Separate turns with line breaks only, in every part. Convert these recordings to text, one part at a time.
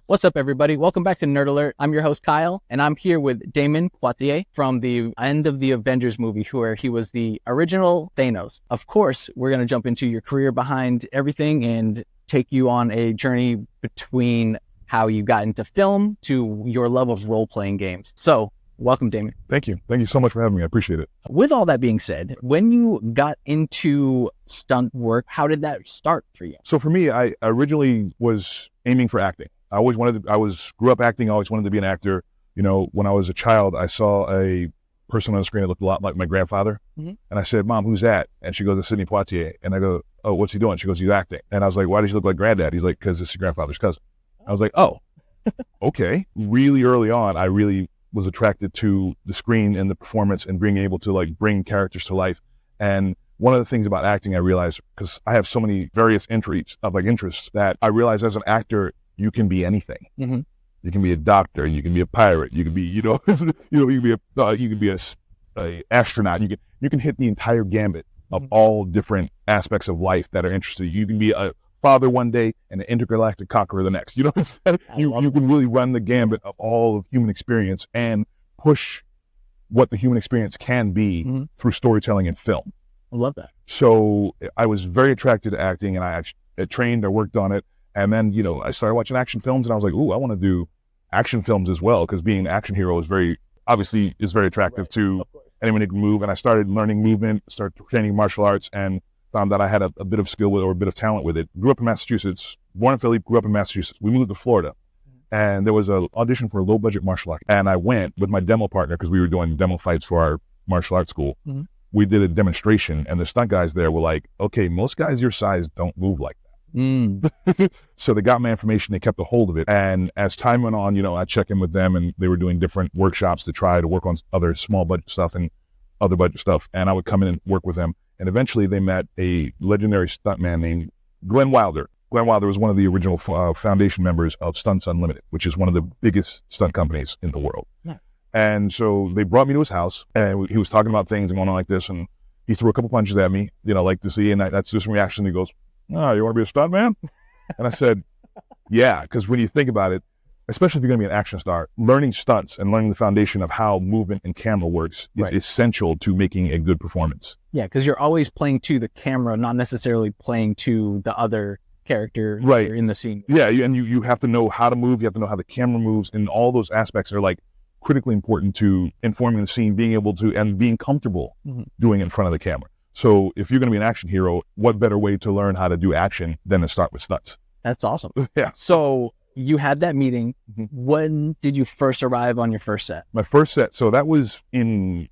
What's up, everybody? Welcome back to Nerd Alert. I'm your host, Kyle, and I'm here with Damion Poitier from the end of the Avengers movie, where he was the original Thanos. Of course, we're going to jump into your career behind everything and take you on a journey between how you got into film to your love of role-playing games. So, welcome, Damion.
Thank you. Thank you so much for having me. I appreciate it.
With all that being said, when you got into stunt work, how did that start for you?
So for me, I originally was aiming for acting. I always grew up acting. I always wanted to be an actor. You know, when I was a child, I saw a person on the screen that looked a lot like my grandfather. Mm-hmm. And I said, "Mom, who's that?" And she goes, "It's Sidney Poitier." And I go, "Oh, what's he doing?" She goes, "He's acting." And I was like, "Why does he look like Granddad?" He's like, "Because it's your grandfather's cousin." I was like, "Oh, okay." Really early on, I really was attracted to the screen and the performance and being able to like bring characters to life. And one of the things about acting I realized, because I have so many various interests that I realized as an actor, you can be anything. Mm-hmm. You can be a doctor, you can be a pirate, you can be, you can be a astronaut. You can hit the entire gambit of mm-hmm. all different aspects of life that are interesting. You can be a father one day and an intergalactic conqueror the next. You know what I'm saying? You can really run the gambit of all of human experience and push what the human experience can be mm-hmm. through storytelling and film.
I love that.
So I was very attracted to acting, and I trained, I worked on it. And then, I started watching action films, and I was like, "Ooh, I want to do action films as well," because being an action hero is very attractive to anyone who can move. And I started learning movement, started training martial arts, and found that I had a bit of skill with it, or a bit of talent with it. Grew up in Massachusetts, born in Philly, grew up in Massachusetts. We moved to Florida, and there was an audition for a low-budget martial art. And I went with my demo partner, because we were doing demo fights for our martial arts school. Mm-hmm. We did a demonstration, and the stunt guys there were like, "Okay, most guys your size don't move like that." So they got my information, they kept a hold of it. And as time went on, I check in with them, and they were doing different workshops to try to work on other small budget stuff and other budget stuff. And I would come in and work with them. And eventually they met a legendary stuntman named Glenn Wilder. Glenn Wilder was one of the original foundation members of Stunts Unlimited, which is one of the biggest stunt companies in the world. Yeah. And so they brought me to his house, and he was talking about things and going on like this. And he threw a couple punches at me, like to see. And that's just a reaction. He goes, "Oh, you want to be a stunt man?" And I said, "Yeah," because when you think about it, especially if you're going to be an action star, learning stunts and learning the foundation of how movement and camera works is essential to making a good performance.
Yeah, because you're always playing to the camera, not necessarily playing to the other character in the scene.
Yeah, and you have to know how to move, you have to know how the camera moves, and all those aspects are like critically important to informing the scene, being able to, and being comfortable mm-hmm. doing it in front of the camera. So if you're going to be an action hero, what better way to learn how to do action than to start with stunts?
That's awesome.
Yeah.
So you had that meeting. Mm-hmm. When did you first arrive on your first set?
My first set. So that was in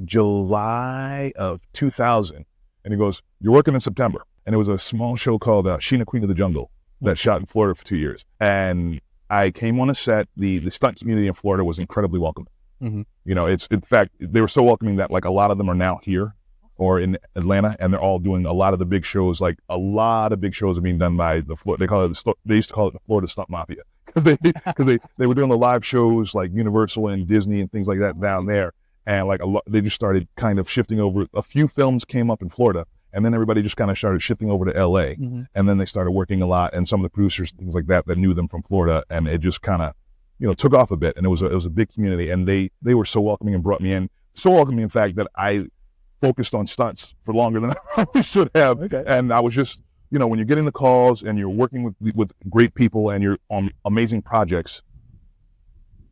July of 2000. And he goes, "You're working in September." And it was a small show called Sheena, Queen of the Jungle that shot in Florida for 2 years. And I came on a set. The stunt community in Florida was incredibly welcoming. Mm-hmm. It's, in fact, they were so welcoming that like a lot of them are now here or in Atlanta, and they're all doing a lot of the big shows. Like a lot of big shows are being done by they used to call it the Florida Stunt Mafia, because they were doing the live shows like Universal and Disney and things like that down there. And like they just started kind of shifting over. A few films came up in Florida, and then everybody just kind of started shifting over to LA. Mm-hmm. And then they started working a lot, and some of the producers and things like that knew them from Florida, and it just kind of, took off a bit. And it was a big community, and they were so welcoming and brought me in. So welcoming, in fact, that I focused on stunts for longer than I probably should have. Okay. And I was just, when you're getting the calls and you're working with great people and you're on amazing projects,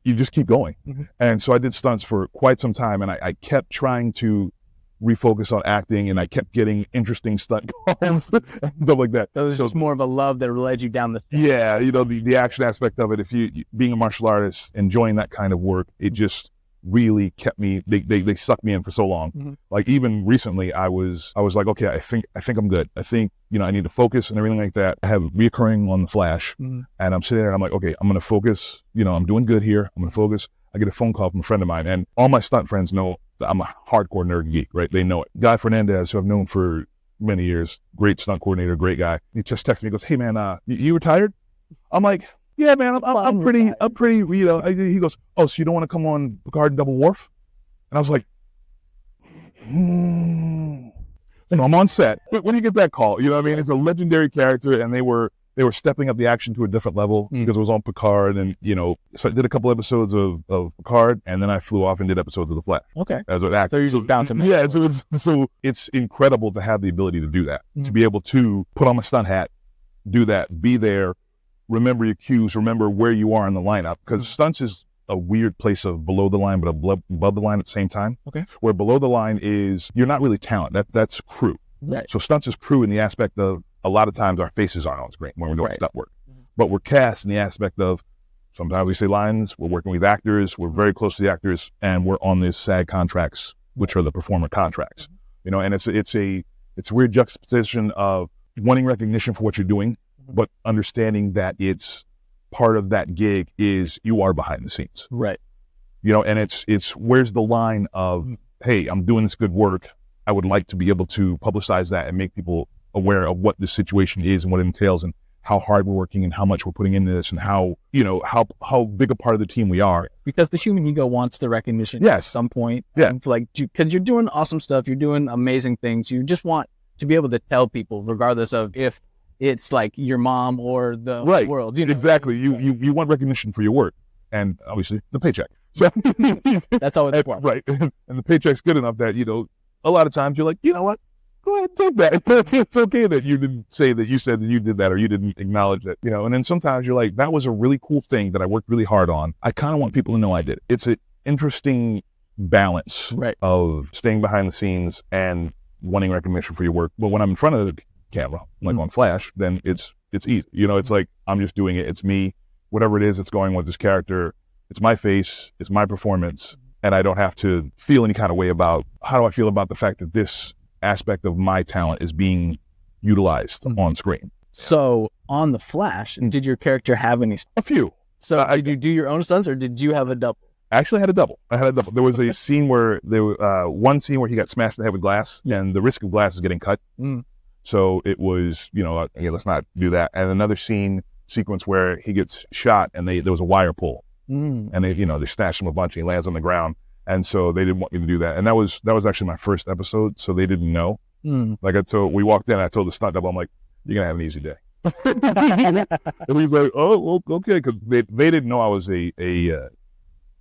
you just keep going. Mm-hmm. And so I did stunts for quite some time, and I kept trying to refocus on acting, and I kept getting interesting stunt calls and stuff like that.
So it was just more of a love that led you down the thing.
Yeah, the action aspect of it, if you being a martial artist, enjoying that kind of work, it just really kept me, they sucked me in for so long. Mm-hmm. Like even recently I was like, okay, I think I'm good. I think, I need to focus and everything like that. I have reoccurring on the Flash, mm-hmm. and I'm sitting there and I'm like, okay, I'm going to focus, I'm doing good here. I'm going to focus. I get a phone call from a friend of mine, and all my stunt friends know that I'm a hardcore nerd geek, right? They know it. Guy Fernandez, who I've known for many years, great stunt coordinator, great guy. He just texted me, he goes, "Hey man, you retired?" I'm like, "Yeah, man, I'm pretty, he goes, "Oh, so you don't want to come on Picard and Double Wharf?" And I was like, I'm on set. But when you get that call, it's a legendary character, and they were they were stepping up the action to a different level because it was on Picard, and so I did a couple episodes of Picard, and then I flew off and did episodes of The Flash.
Okay.
As an actor.
So you're just bouncing.
Yeah, so it's incredible to have the ability to do that, to be able to put on my stunt hat, do that, be there, remember your cues, remember where you are in the lineup, because stunts is a weird place of below the line, but above the line at the same time.
Okay.
Where below the line is, you're not really talent. That's crew.
Right.
So stunts is crew in the aspect of, a lot of times our faces aren't on screen when we're doing stunt work. But we're cast in the aspect of, sometimes we say lines, we're working with actors, we're very close to the actors, and we're on these SAG contracts, which are the performer contracts. And it's a weird juxtaposition of wanting recognition for what you're doing, but understanding that it's part of that gig is you are behind the scenes.
Right.
And it's where's the line of, hey, I'm doing this good work. I would like to be able to publicize that and make people aware of what the situation is and what it entails and how hard we're working and how much we're putting into this and how big a part of the team we are.
Because the human ego wants the recognition
at
some point.
Yeah.
And because you're doing awesome stuff, you're doing amazing things. You just want to be able to tell people, regardless of if it's like your mom or the world.
Exactly. You want recognition for your work, and obviously the paycheck. So
that's all it's important.
Right. And the paycheck's good enough that, a lot of times you're like, you know what? Go ahead and take that. It's okay that you didn't say that you said that you did that, or you didn't acknowledge that, and then sometimes you're like, that was a really cool thing that I worked really hard on. I kind of want people to know I did it. It's an interesting balance of staying behind the scenes and wanting recognition for your work. But when I'm in front of the camera, like on Flash, then it's easy. It's like, I'm just doing it. It's me, whatever it is that's going with this character. It's my face, it's my performance. And I don't have to feel any kind of way about, how do I feel about the fact that this aspect of my talent is being utilized on screen.
So on The Flash, did your character have any?
A few.
So did you do your own stunts, or did you have a double?
I actually had a double. There was a scene where one scene where he got smashed in the head with glass, and the risk of glass is getting cut. So it was, okay, let's not do that. And another sequence where he gets shot, and there was a wire pull, and they snatched him a bunch, and he lands on the ground. And so they didn't want me to do that. And that was actually my first episode, so they didn't know. We walked in, I told the stunt double, I'm like, you're going to have an easy day. And he was like, oh, okay, because they didn't know I was a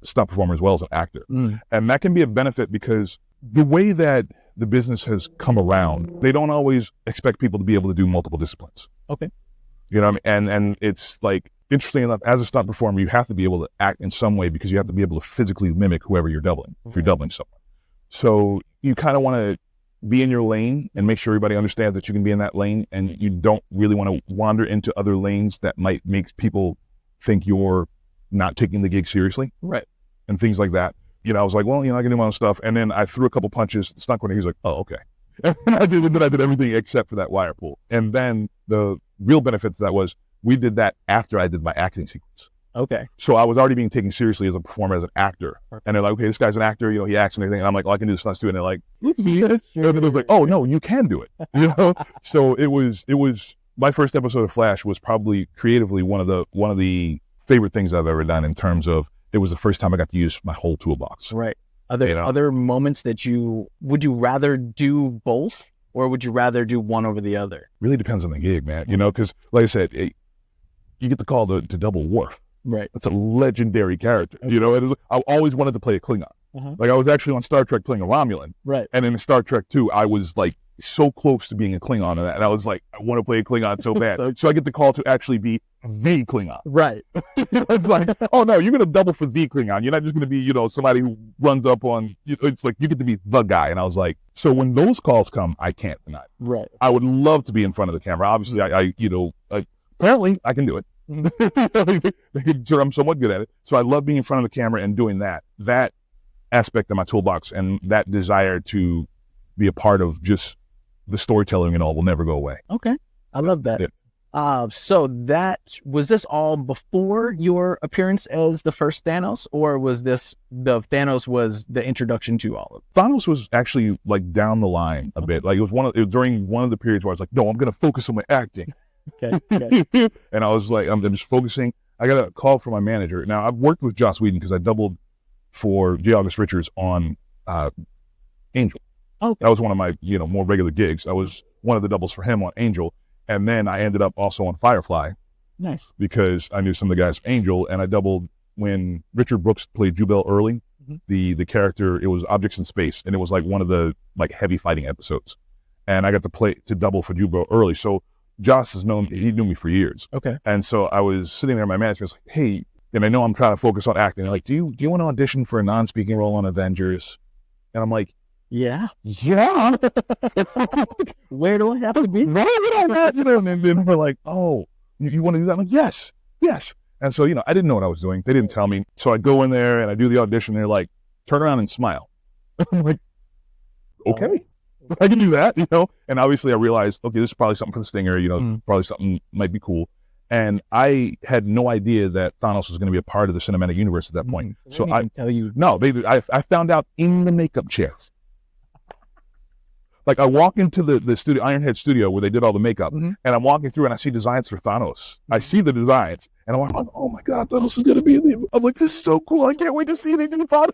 stunt performer as well as an actor. And that can be a benefit because the way that the business has come around, they don't always expect people to be able to do multiple disciplines.
Okay.
What I mean? And it's like, interestingly enough, as a stunt performer, you have to be able to act in some way because you have to be able to physically mimic whoever you're doubling, if you're doubling someone. So you kind of want to be in your lane and make sure everybody understands that you can be in that lane, and you don't really want to wander into other lanes that might make people think you're not taking the gig seriously.
Right.
And things like that. I was like, well, I can do my own stuff. And then I threw a couple punches, the stunt coordinator, he was like, oh, okay. And I did everything except for that wire pull. And then the real benefit to that was, we did that after I did my acting sequence.
Okay.
So I was already being taken seriously as a performer, as an actor. And they're like, okay, this guy's an actor, he acts and everything. And I'm like, oh, I can do the stunts too. And they're like, yes. And they're like, oh no, you can do it. So it was my first episode of Flash was probably creatively one of the favorite things I've ever done, in terms of, it was the first time I got to use my whole toolbox.
Right. Are there other moments that would you rather do both, or would you rather do one over the other? Really
depends on the gig, man. Because like I said, you get the call to double Worf.
Right.
That's a legendary character. Okay. I always wanted to play a Klingon. Like, I was actually on Star Trek playing a Romulan.
Right.
And in Star Trek 2, I was like so close to being a Klingon in that. And I was like, I want to play a Klingon so bad. So I get the call to actually be the Klingon.
Right.
It's like, oh no, you're going to double for the Klingon. You're not just going to be, somebody who runs up on, it's like, you get to be the guy. And I was like, so when those calls come, I can't deny it.
Right.
I would love to be in front of the camera. Obviously, apparently I can do it. I'm somewhat good at it. So I love being in front of the camera and doing that aspect of my toolbox, and that desire to be a part of just the storytelling and all will never go away.
Okay. I love that. Yeah. So was this all before your appearance as the first Thanos, or was the Thanos was the introduction to all of it?
Thanos was actually like down the line a bit. Like it was during one of the periods where I was like, no, I'm going to focus on my acting.
Okay.
And I was like, I'm just focusing. I got a call from my manager. Now, I've worked with Joss Whedon because I doubled for J. August Richards on Angel.
Okay.
That was one of my more regular gigs. I was one of the doubles for him on Angel. And then I ended up also on Firefly.
Nice.
Because I knew some of the guys from Angel, and I doubled when Richard Brooks played Jubel Early. The character, it was Objects in Space, and it was like one of the like heavy fighting episodes. And I got to double for Jubel Early. So Joss he knew me for years.
Okay.
And so I was sitting there, my manager was like, hey, and I know I'm trying to focus on acting. They're like, do you want to audition for a non-speaking role on Avengers? And I'm like,
yeah.
Where do I have to be?
No, and then we're like, oh, you want to do that? I'm like, yes. And so, I didn't know what I was doing. They didn't tell me. So I go in there and I do the audition. They're like, turn around and smile. I'm like, okay, I can do that, And obviously I realized, okay, this is probably something for the stinger, probably something might be cool. And I had no idea that Thanos was going to be a part of the cinematic universe at that point. So I
tell you.
No, I found out in the makeup chair. Like I walk into the studio, Ironhead studio, where they did all the makeup, and I'm walking through and I see designs for Thanos. I see the designs, and I'm like, oh my God, Thanos is going to be in the... I'm like, this is so cool. I can't wait to see anything about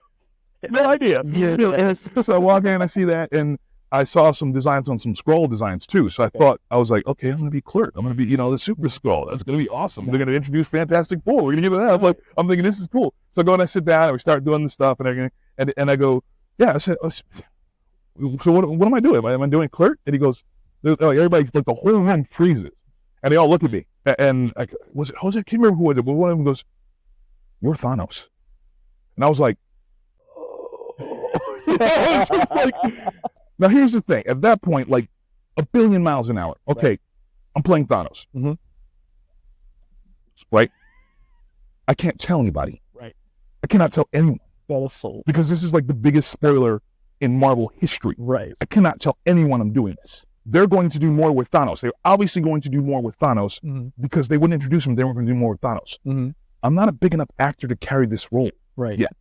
Thanos. No idea. So I walk in, I see that, and I saw some designs on some Skrull designs too. So I was like, okay, I'm going to be Clerk. I'm going to be, the Super Skrull. That's going to be awesome. They're going to introduce Fantastic Four. We're going to get to that. I'm thinking, this is cool. So I go and I sit down and we start doing the stuff and everything. And I go, yeah, I said, so what am I doing? Am I doing Clerk? And he goes, everybody, like the whole room freezes. And they all look at me. And was it Jose? I can't remember who it was, but one of them goes, you're Thanos. And I was like, just like, now here's the thing. At that point, like 1 billion miles an hour. Okay, right. I'm playing Thanos. Right? I can't tell anybody.
Right.
I cannot tell anyone.
That is so.
Because this is like the biggest spoiler in Marvel history.
Right.
I cannot tell anyone I'm doing this. They're going to do more with Thanos. They're obviously going to do more with Thanos because they wouldn't introduce him. They weren't going to do more with Thanos. I'm not a big enough actor to carry this role.
Right.
Yet.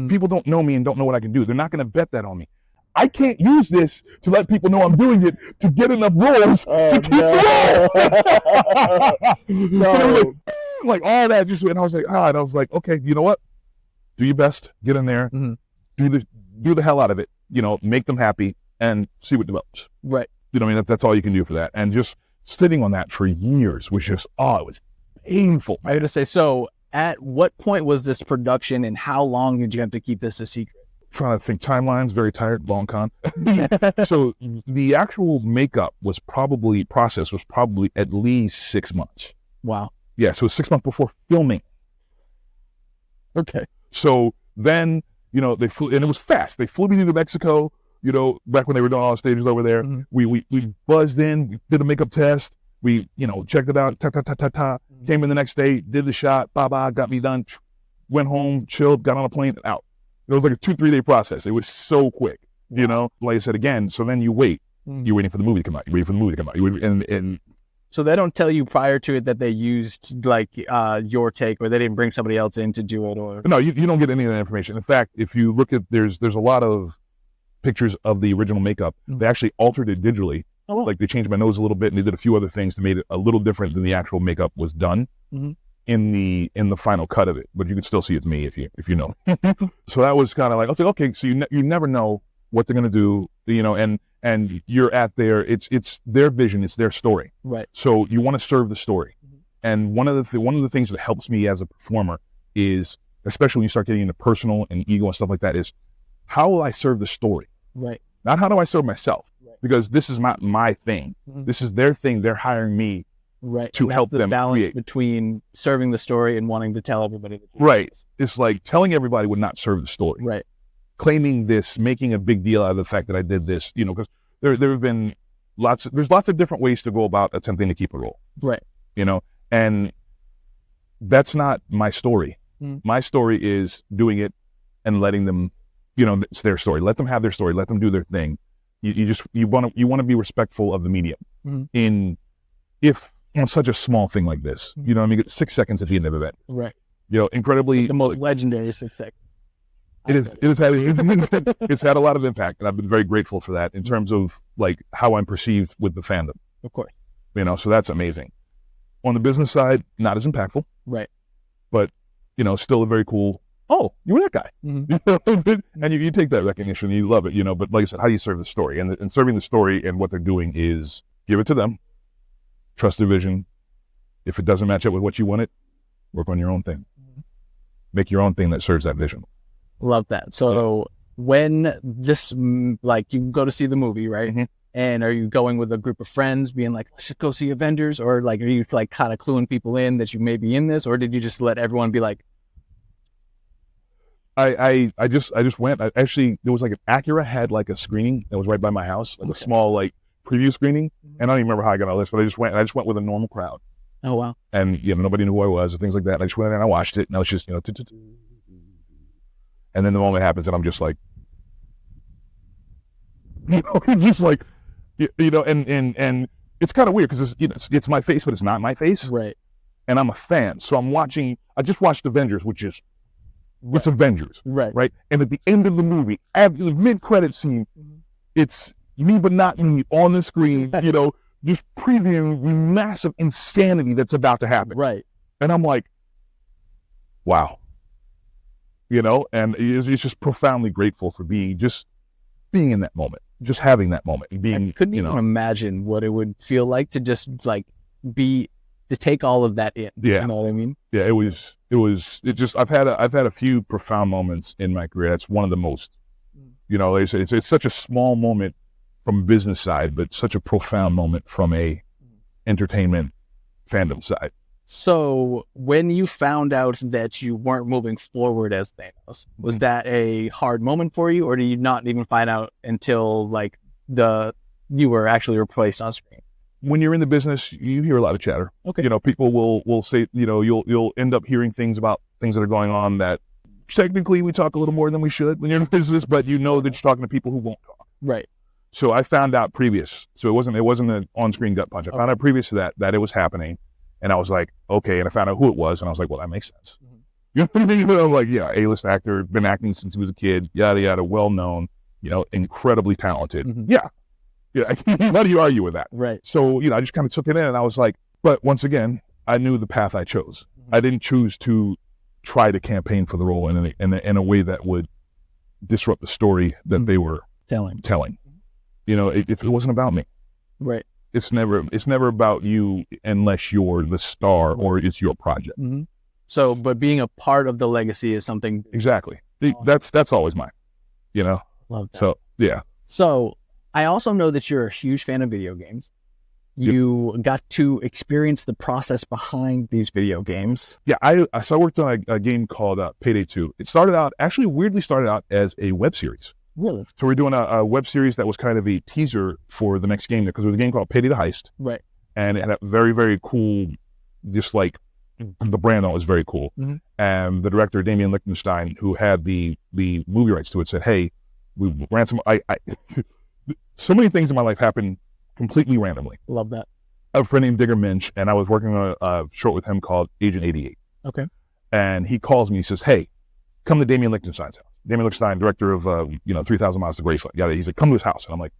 People don't know me and don't know what I can do. They're not going to bet that on me. I can't use this to let people know I'm doing it to get enough roles to keep the role. So like all that just went. I was like, and I was like, okay, you know what? Do your best. Get in there. Do the hell out of it. Make them happy and see what develops.
Right.
That's all you can do for that. And just sitting on that for years was just, it was painful.
I had to say, so at what point was this production and how long did you have to keep this a secret?
Trying to think timelines, very tired, long con. So the actual makeup was probably at least 6 months.
Wow.
Yeah, so 6 months before filming.
Okay.
So then, they flew, and it was fast. They flew me to Mexico, back when they were doing all the stages over there. We buzzed in, we did a makeup test, we, checked it out, came in the next day, did the shot, got me done, went home, chilled, got on a plane, and out. It was like a 2-3 day process. It was so quick, like I said again. So then you wait. You're waiting for the movie to come out. You're waiting for the movie to come out. And
so they don't tell you prior to it that they used like your take, or they didn't bring somebody else in to do it, or
no, you don't get any of that information. In fact, if you look at there's a lot of pictures of the original makeup. They actually altered it digitally.
Oh, wow.
Like they changed my nose a little bit, and they did a few other things to make it a little different than the actual makeup was done. In the final cut of it, but you can still see it's me if you know. So that was kind of like, I was like, okay, so you never know what they're gonna do, and you're at it's their vision, it's their story,
right?
So you want to serve the story, and one of the things that helps me as a performer is, especially when you start getting into personal and ego and stuff like that, is how will I serve the story,
right?
Not how do I serve myself,
right.
Because this is not my thing. This is their thing. They're hiring me.
Right.
To help them
balance
create.
Between serving the story and wanting to tell everybody.
Right. It's like telling everybody would not serve the story.
Right.
Claiming this, making a big deal out of the fact that I did this, because there have been lots of different ways to go about attempting to keep a role.
Right.
And that's not my story. My story is doing it and letting them, it's their story. Let them have their story. Let them do their thing. You want to be respectful of the medium. If on such a small thing like this, it's 6 seconds at the end of the event.
Right.
Incredibly
the most legendary 6 seconds.
It's had a lot of impact, and I've been very grateful for that in terms of like how I'm perceived with the fandom.
Of course.
So that's amazing. On the business side, not as impactful.
Right.
But, still a very cool, oh, you were that guy. And you take that recognition, you love it, but like I said, how do you serve the story? And serving the story and what they're doing is give it to them. trust their vision. If it doesn't match up with what you wanted, work on your own thing. Make your own thing that serves that vision.
Love that. So when this, like, you go to see the movie, right?
Mm-hmm.
And are you going with a group of friends being like, let's just go see Avengers? Or like, are you like kind of cluing people in that you may be in this? Or did you just let everyone be like,
I just went. Actually, there was like an Acura had like a screening that was right by my house, like a small like preview screening. And I don't even remember how I got on the list, but I just went with a normal crowd.
oh, wow.
And nobody knew who I was and things like that. And I just went in and I watched it, and I was just and then the moment happens, and I'm just like, just like, and it's kind of weird because it's my face, but it's not my face,
Right.
and I'm a fan, so I'm watching. I just watched Avengers, which is it's Avengers,
Right.
And at the end of the movie, after the mid-credit scene, it's me but not me on the screen, just previewing the massive insanity that's about to happen.
Right.
And I'm like, wow. And it's just profoundly grateful for being in that moment, just having that moment. And being,
I couldn't even imagine what it would feel like to just like to take all of that in.
Yeah.
You know what I mean?
Yeah, I've had a few profound moments in my career. That's one of the most, it's such a small moment from a business side, but such a profound moment from a entertainment fandom side.
So when you found out that you weren't moving forward as Thanos, was that a hard moment for you, or did you not even find out until like you were actually replaced on screen?
When you're in the business, you hear a lot of chatter.
Okay.
People will say, you'll end up hearing things about things that are going on that technically we talk a little more than we should when you're in business, but that you're talking to people who won't talk.
Right.
So I found out previous. So it wasn't an on-screen gut punch. I found out previous to that it was happening. And I was like, okay. And I found out who it was. And I was like, well, that makes sense. Mm-hmm. You know what I mean? I'm like, yeah, A-list actor, been acting since he was a kid, yada, yada, well-known, incredibly talented.
Mm-hmm.
Yeah. How do you argue with that?
Right.
So, I just kind of took it in, and I was like, but once again, I knew the path I chose. Mm-hmm. I didn't choose to try to campaign for the role in a way that would disrupt the story that they were telling. It wasn't about me.
Right.
It's never about you unless you're the star or it's your project.
Mm-hmm. So, but being a part of the legacy is something.
Exactly. That's always mine.
Love that.
So, yeah. So
I also know that you're a huge fan of video games. You got to experience the process behind these video games.
Yeah, so I worked on a game called Payday 2. It weirdly started out as a web series.
Really?
So we're doing a web series that was kind of a teaser for the next game, because there was a game called Payday the Heist. Right. And it had a very, very cool, just like the brand on it was very cool. Mm-hmm. And the director, Damion Poitier, who had the movie rights to it, said, hey, we ran so many things in my life happen completely randomly.
Love that.
I have a friend named Digger Minch, and I was working on a short with him called Agent 88.
Okay.
And he calls me, he says, hey, come to Damion Lichtenstein's house. Damion Lichtenstein, director of 3,000 Miles to Graceland. Yeah, he's like, come to his house. And I'm like,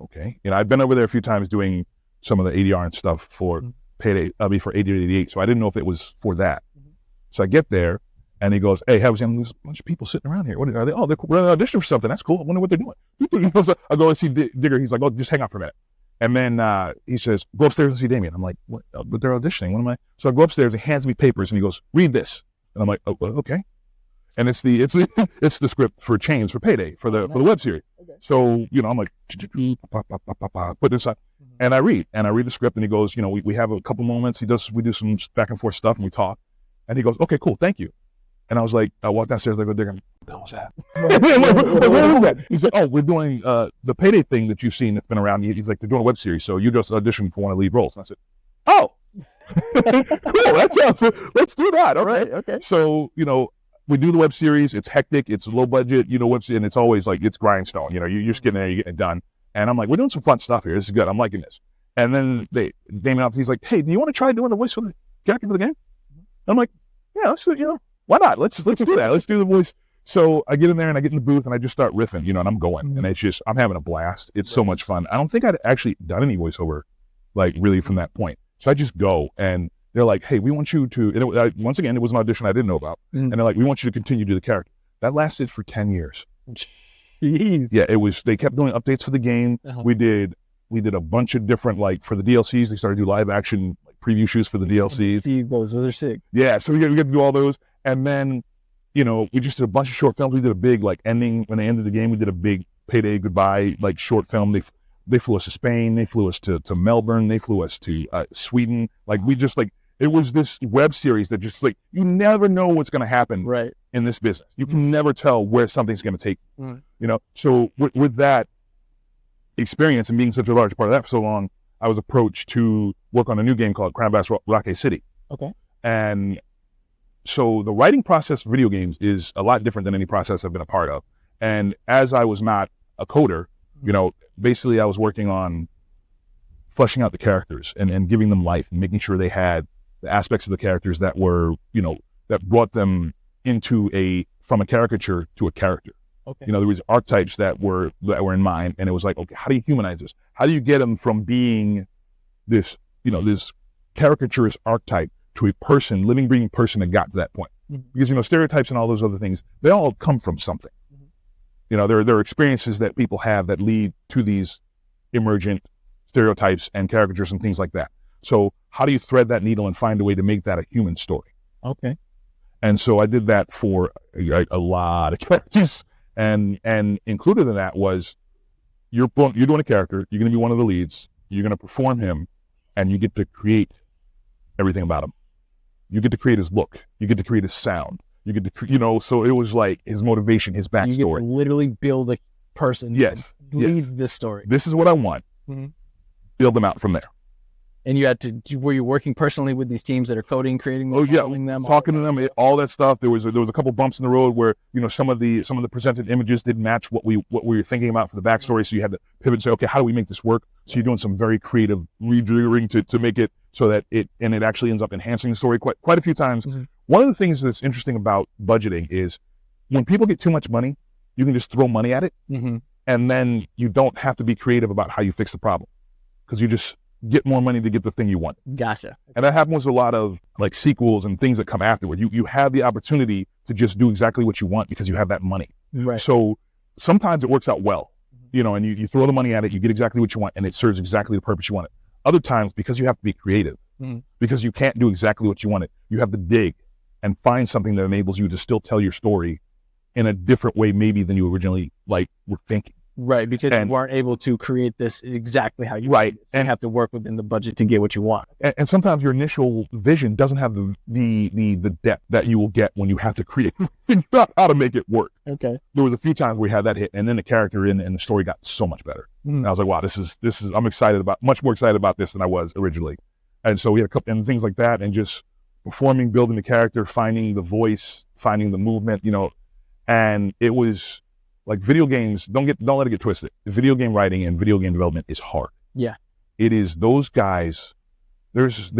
okay. I've been over there a few times doing some of the ADR and stuff for Payday, for Agent 88. So I didn't know if it was for that. Mm-hmm. So I get there, and he goes, hey, there's a bunch of people sitting around here. What are they? Oh, they're auditioning for something. That's cool. I wonder what they're doing. So I go and see Digger. He's like, oh, just hang out for a minute. And then he says, go upstairs and see Damion. I'm like, what? But they're auditioning. What am I? So I go upstairs, he hands me papers, and he goes, read this. And I'm like, oh, okay. And it's the script for Chains for Payday for the web series. Okay. So I'm like, put this up, and I read the script, and he goes, we have a couple moments. We do some back and forth stuff, and we talk, and he goes, okay, cool, thank you. And I was like, I walked downstairs, I go, Digger, what was that? What was that? He's like, oh, we're doing the Payday thing that you've seen that's been around. He's like, they're doing a web series, so you just auditioned for one of the lead roles. And I said, oh, cool, that sounds. Let's do that. Okay. Right, okay. So we do the web series. It's hectic. It's low budget, and it's always like, it's grindstone. You're just getting there, you're getting it done. And I'm like, we're doing some fun stuff here. This is good. I'm liking this. And then Damion, he's like, hey, do you want to try doing the voice for the character for the game? I'm like, yeah, let's do, why not? Let's do that. Let's do the voice. So I get in there and I get in the booth and I just start riffing, and I'm going, and I'm having a blast. It's so much fun. I don't think I'd actually done any voiceover, like really from that point. So I just go, and they're like, hey, we want you to, once again, it was an audition I didn't know about. And they're like, we want you to continue to do the character. That lasted for 10 years. Jeez. Yeah, they kept doing updates for the game. Uh-huh. We We did a bunch of different, like for the DLCs, they started to do live action like, preview shoots for the DLCs.
See those are sick.
Yeah, so we got to do all those. And then, you know, we just did a bunch of short films. We did a big like ending when they ended the game. We did a big Payday goodbye like short film. They flew us to Spain. They flew us to Melbourne. They flew us to Sweden. Like we just like it was this web series that just like you never know what's going to happen in this business. You can never tell where something's going to take. You know, so with that experience and being such a large part of that for so long, I was approached to work on a new game called Crown Bass Rocket City.
Okay,
and so the writing process for video games is a lot different than any process I've been a part of. And as I was not a coder, you know, basically I was working on fleshing out the characters and giving them life and making sure they had the aspects of the characters that were, you know, that brought them into from a caricature to a character.
Okay.
You know, there was archetypes that were in mind, and it was like, okay, how do you humanize this? How do you get them from being this, you know, this caricaturist archetype to a person, living, breathing person that got to that point? Because, you know, stereotypes and all those other things, they all come from something. You know, there are experiences that people have that lead to these emergent stereotypes and caricatures and things like that. So how do you thread that needle and find a way to make that a human story?
Okay.
And so I did that for a lot of characters. And included in that was you're doing a character, you're going to be one of the leads, you're going to perform him, and you get to create everything about him. You get to create his look. You get to create his sound. You get to, you know, so it was like his motivation, his backstory.
You get to literally build a person.
Yes.
That leads this story.
This is what I want. Build them out from there.
And you had to, were you working personally with these teams that are coding, creating them, them,
talking to them, all that stuff. There was a couple bumps in the road where, you know, some of the presented images didn't match what we were thinking about for the backstory. So you had to pivot and say, okay, how do we make this work? So you're doing some very creative rejiggering to make it so that it actually ends up enhancing the story quite a few times. One of the things that's interesting about budgeting is when people get too much money, you can just throw money at it. And then you don't have to be creative about how you fix the problem because you just get more money to get the thing you want.
Gotcha.
And that happens with a lot of like sequels and things that come afterward. You have the opportunity to just do exactly what you want because you have that money.
Right.
So sometimes it works out well, you know, and you throw the money at it, you get exactly what you want, and it serves exactly the purpose you want it. Other times, because you have to be creative, because you can't do exactly what you wanted, you have to dig and find something that enables you to still tell your story in a different way maybe than you originally like were thinking.
Right, because you weren't able to create this exactly how you want. And have to work within the budget to get what you want.
And sometimes your initial vision doesn't have the depth that you will get when you have to figure out how to make it work.
Okay.
There was a few times we had that hit, and then the character and the story got so much better. And I was like, wow, this is I'm much more excited about this than I was originally. And so we had a couple and things like that, and just performing, building the character, finding the voice, finding the movement, you know, and it was. Like video games, don't let it get twisted. Video game writing and video game development is hard.
Yeah.
It is those guys, there's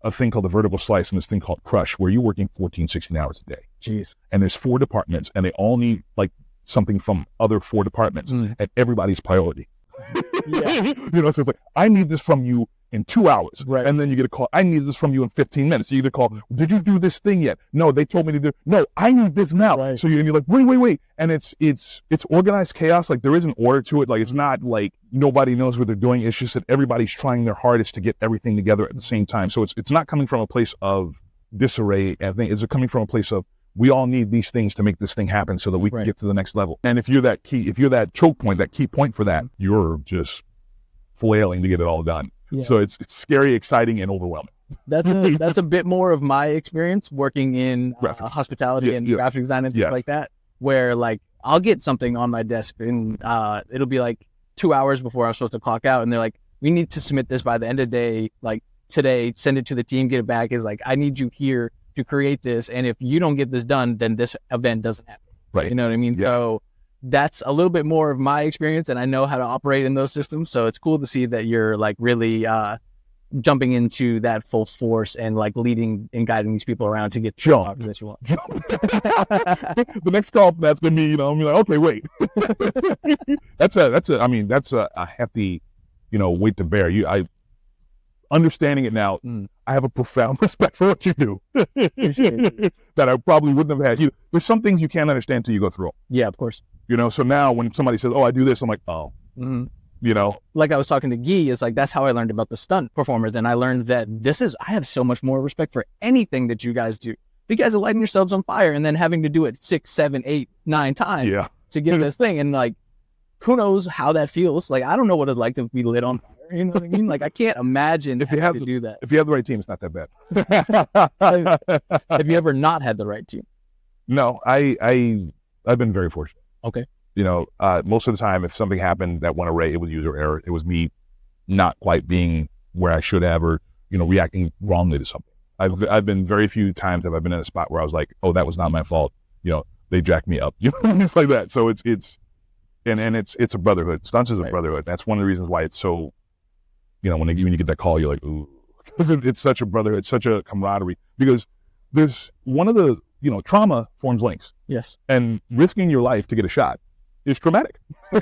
a thing called the vertical slice and this thing called crush where you're working 14, 16 hours a day.
Jeez.
And there's 4 departments and they all need like something from other 4 departments and everybody's priority.
Yeah.
You know, so it's like, I need this from you in 2 hours.
Right.
And then you get a call, I need this from you in 15 minutes. So you get a call, did you do this thing yet? No, they told me to do, no, I need this now.
Right.
So you're like, wait. And it's organized chaos. Like there is an order to it. Like it's not like nobody knows what they're doing. It's just that everybody's trying their hardest to get everything together at the same time. So it's not coming from a place of disarray. I think it's coming from a place of, we all need these things to make this thing happen so that we can get to the next level. And if you're that choke point, that key point for that, you're just flailing to get it all done. Yeah. So it's scary, exciting, and overwhelming.
That's a bit more of my experience working in hospitality and graphic design and things like that, where like I'll get something on my desk and it'll be like 2 hours before I'm supposed to clock out, and they're like, we need to submit this by the end of the day, like today, send it to the team, get it back. Is like, I need you here to create this, and if you don't get this done, then this event doesn't happen. Right. You know what I mean? Yeah. So that's a little bit more of my experience, and I know how to operate in those systems. So it's cool to see that you're like really jumping into that full force and like leading and guiding these people around to get the outcomes that you want.
The next call that's gonna be, you know, I'm like, okay, wait. that's a hefty, you know, weight to bear. Understanding it now, I have a profound respect for what you do that I probably wouldn't have had. There's some things you can't understand until you go through them.
Yeah, of course.
You know, so now when somebody says, oh, I do this, I'm like, oh. You you know.
Like I was talking to Guy, it's like, that's how I learned about the stunt performers. And I learned that I have so much more respect for anything that you guys do. You guys are lighting yourselves on fire and then having to do it 6, 7, 8, 9 times to get this thing. And like, who knows how that feels? Like, I don't know what it's like to be lit on fire. You know what I mean? Like, I can't imagine
if you have to
do that.
If you have the right team, it's not that bad.
Have you ever not had the right team?
No, I've been very fortunate.
Okay.
You know, most of the time, if something happened that went awry, it was user error. It was me not quite being where I should have, or, you know, reacting wrongly to something. I've been very few times have I been in a spot where I was like, oh, that was not my fault. You know, they jacked me up. You know, it's like that. So it's a brotherhood. Stunts is a brotherhood. That's one of the reasons why it's so, you know, when you get that call, you're like, ooh, because it's such a brotherhood, it's such a camaraderie. Because there's one of the, you know, trauma forms links.
Yes.
And risking your life to get a shot is traumatic. You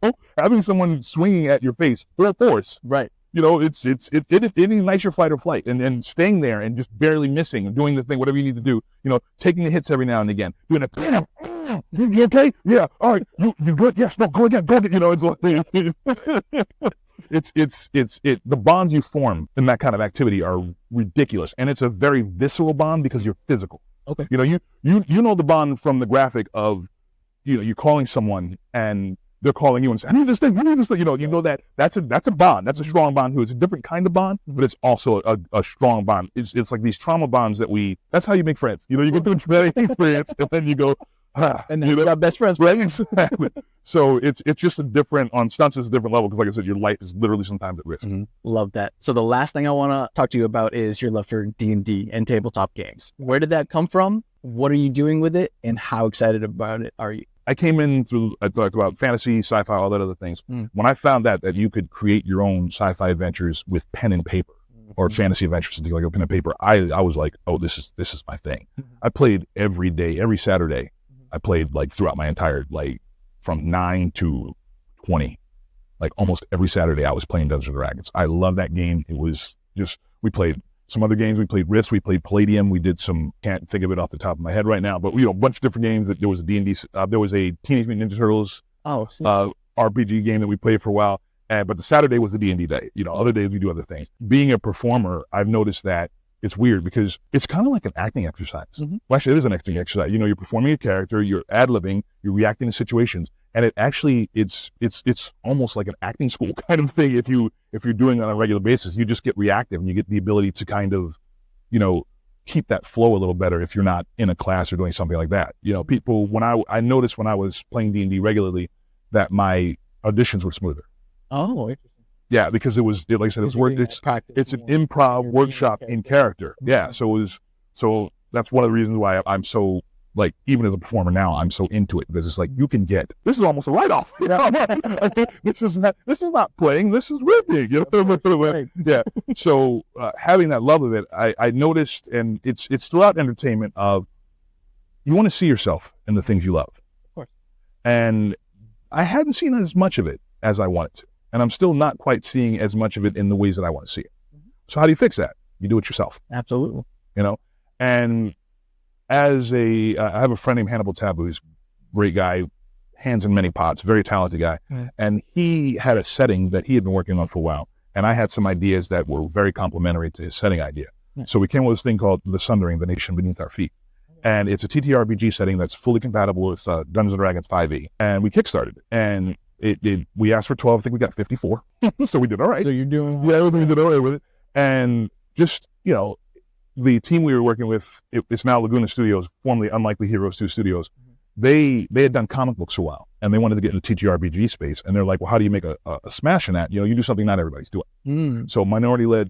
know, having someone swinging at your face full force.
Right.
You know, it ignites your fight or flight, and staying there and just barely missing and doing the thing, whatever you need to do, you know, taking the hits every now and again, doing it, bam, you okay? Yeah, all right, you good? Yes, no, go again, you know, it's like, the bonds you form in that kind of activity are ridiculous, and it's a very visceral bond because you're physical.
Okay.
You know, you know the bond from the graphic of, you know, you're calling someone and they're calling you and saying, I need this thing. You know that's a bond. That's a strong bond too. It's a different kind of bond, but it's also a strong bond. It's like these trauma bonds that's how you make friends. You know, you go through a traumatic experience and then you go,
and then you got best friends.
Right? Exactly. So it's just on stunts it's a different level because, like I said, your life is literally sometimes at risk.
Mm-hmm. Love that. So the last thing I want to talk to you about is your love for D&D and tabletop games. Where did that come from? What are you doing with it? And how excited about it are you?
I came in through, I talked about fantasy, sci-fi, all that other things. When I found that you could create your own sci-fi adventures with pen and paper, or fantasy adventures, something like a pen and paper, I was like, oh, this is my thing. I played every day, every Saturday. I played like throughout my entire, like from 9 to 20, like almost every Saturday I was playing Dungeons & Dragons. I love that game. It was just, we played some other games. We played Risk, we played Palladium. We did some, can't think of it off the top of my head right now, but you know, a bunch of different games. There was a D&D, there was a Teenage Mutant Ninja Turtles RPG game that we played for a while. But the Saturday was the D&D day. You know, other days we do other things. Being a performer, I've noticed that it's weird because it's kind of like an acting exercise. Mm-hmm. Well, actually, it is an acting exercise. You know, you're performing a character, you're ad-libbing, you're reacting to situations, and it actually it's almost like an acting school kind of thing. If you're doing it on a regular basis, you just get reactive and you get the ability to kind of, you know, keep that flow a little better if you're not in a class or doing something like that. You know, people, when I noticed when I was playing D&D regularly that my auditions were smoother.
Oh, interesting.
Yeah, because like I said, it's an improv workshop in character. Yeah, so that's one of the reasons why I'm so, like, even as a performer now, I'm so into it, because it's like, this is almost a write-off. You know? This is not playing, this is ripping. You know? Right. Yeah. So having that love of it, I noticed, and it's throughout entertainment of, you want to see yourself in the things you love.
Of course. And
I hadn't seen as much of it as I wanted to. And I'm still not quite seeing as much of it in the ways that I want to see it. Mm-hmm. So how do you fix that? You do it yourself.
Absolutely.
You know, and I have a friend named Hannibal Taboo, who's a great guy, hands in many pots, very talented guy. Mm-hmm. And he had a setting that he had been working on for a while. And I had some ideas that were very complementary to his setting idea. Mm-hmm. So we came up with this thing called The Sundering, The Nation Beneath Our Feet. And it's a TTRPG setting that's fully compatible with Dungeons & Dragons 5e. And we kickstarted it. And we asked for 12. I think we got 54. So we did all right.
So you're doing
we did all right with it. And just, you know, the team we were working with, it's now Laguna Studios, formerly Unlikely Heroes 2 Studios. Mm-hmm. They had done comic books for a while, and they wanted to get into TTRPG space. And they're like, well, how do you make a smash in that? You know, you do something not everybody's doing. Mm. So minority-led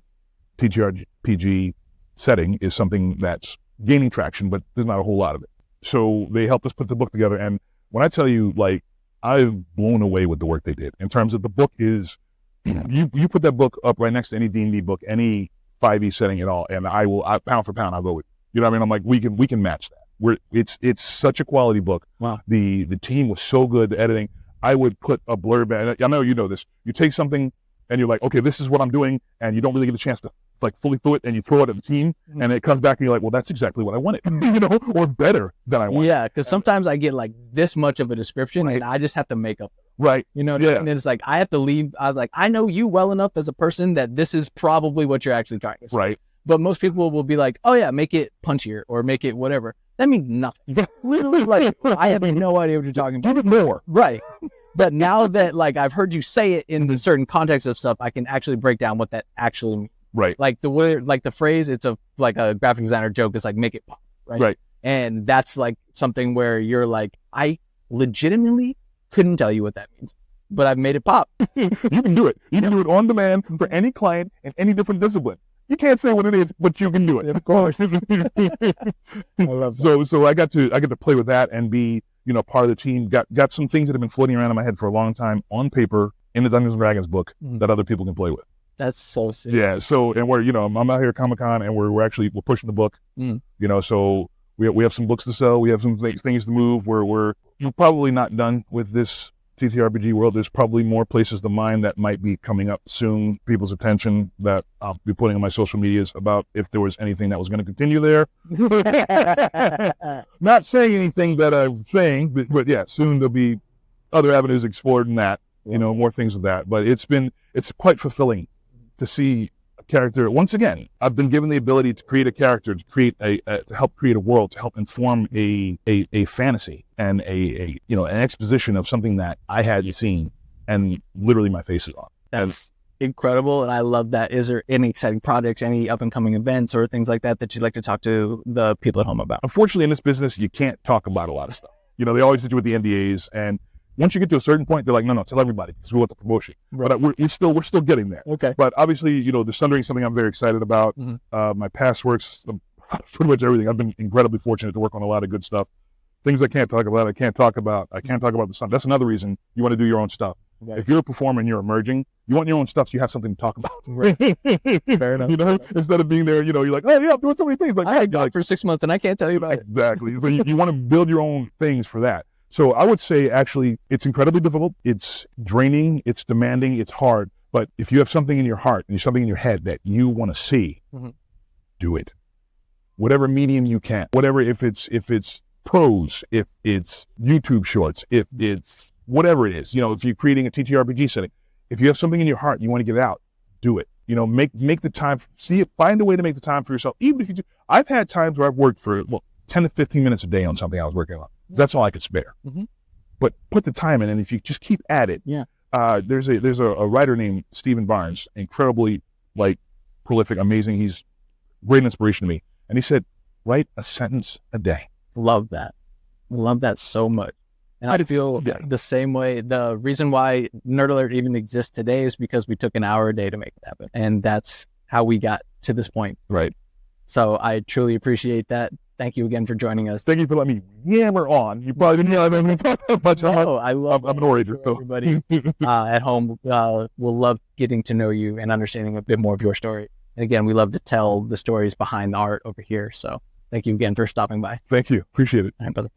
TTRPG setting is something that's gaining traction, but there's not a whole lot of it. So they helped us put the book together. And when I tell you, like, I've blown away with the work they did. In terms of the book is, you put that book up right next to any D&D book, any 5e setting at all, and pound for pound, I'll go with it. You know what I mean? I'm like, we can match that. It's such a quality book.
Wow.
The team was so good, the editing. I would put a blurb, and I know you know this. You take something and you're like, okay, this is what I'm doing, and you don't really get a chance to like fully throw it, and you throw it at the team, and it comes back and you're like, well, that's exactly what I wanted, you know, or better than I wanted.
Yeah, because sometimes I get like this much of a description, right, and I just have to make up.
Right.
You know,
Yeah.
and it's like, I have to leave. I was like, I know you well enough as a person that this is probably what you're actually trying to say.
Right.
But most people will be like, oh yeah, make it punchier or make it whatever. That means nothing. Literally, like, I have no idea what you're talking about.
Give it more.
Right. But now that like I've heard you say it in certain contexts of stuff, I can actually break down what that actually means.
Right.
Like the word, like the phrase, it's like a graphic designer joke. It's like make it pop. Right.
Right.
And that's like something where you're like, I legitimately couldn't tell you what that means, but I've made it pop.
You can do it. You can do it on demand for any client in any different discipline. You can't say what it is, but you can do it.
Of course. I love that.
So I get to play with that and be, you know, part of the team. Got some things that have been floating around in my head for a long time on paper in the Dungeons and Dragons book that other people can play with.
That's so sick.
Yeah. So, and we're, you know, I'm out here at Comic-Con and we're pushing the book, you know, so we have some books to sell. We have some things to move. We're probably not done with this TTRPG world. There's probably more places than mine that might be coming up soon, people's attention, that I'll be putting on my social medias about if there was anything that was going to continue there. Not saying anything that I'm saying, but yeah, soon there'll be other avenues explored in that, you know, more things with that. But it's quite fulfilling to see a character. Once again, I've been given the ability to create a character, to create to help create a world, to help inform a fantasy and a you know, an exposition of something that I hadn't seen, and literally my face is on.
That's incredible, and I love that. Is there any exciting projects, any up and coming events or things like that you'd like to talk to the people at home about?
Unfortunately, in this business, you can't talk about a lot of stuff. You know, they always hit you with the NDAs, and once you get to a certain point, they're like, no, tell everybody because we want the promotion.
Right.
But we're still getting there.
Okay.
But obviously, you know, the Sundering is something I'm very excited about. My past works, pretty much everything. I've been incredibly fortunate to work on a lot of good stuff. Things I can't talk about. I can't talk about the Sun. That's another reason you want to do your own stuff. Right. If you're a performer and you're emerging, you want your own stuff so you have something to talk about.
Right. Fair enough.
You know, instead of being there, you know, you're like, oh yeah, I'm doing so many things. Like,
I had God for 6 months and I can't tell you about it.
Exactly. So you want to build your own things for that. So I would say, actually, it's incredibly difficult. It's draining. It's demanding. It's hard. But if you have something in your heart and something in your head that you want to see, do it. Whatever medium you can. Whatever, if it's prose, if it's YouTube shorts, if it's whatever it is. You know, if you're creating a TTRPG setting, if you have something in your heart and you want to get it out, do it. You know, make the time. Find a way to make the time for yourself. Even if I've had times where I've worked for 10 to 15 minutes a day on something I was working on. That's all I could spare. But put the time in, and if you just keep at it, there's a writer named Stephen Barnes, incredibly prolific, amazing. He's great inspiration to me. And he said, write a sentence a day.
Love that. Love that so much. And I feel the same way. The reason why Nerd Alert even exists today is because we took an hour a day to make it happen. And that's how we got to this point.
Right.
So I truly appreciate that. Thank you again for joining us.
Thank you for letting me yammer on. You probably didn't know I'm going to talk that much.
Oh, I love
I'm an orator. So.
Everybody at home will love getting to know you and understanding a bit more of your story. And again, we love to tell the stories behind the art over here. So thank you again for stopping by.
Thank you. Appreciate it.
All right, brother.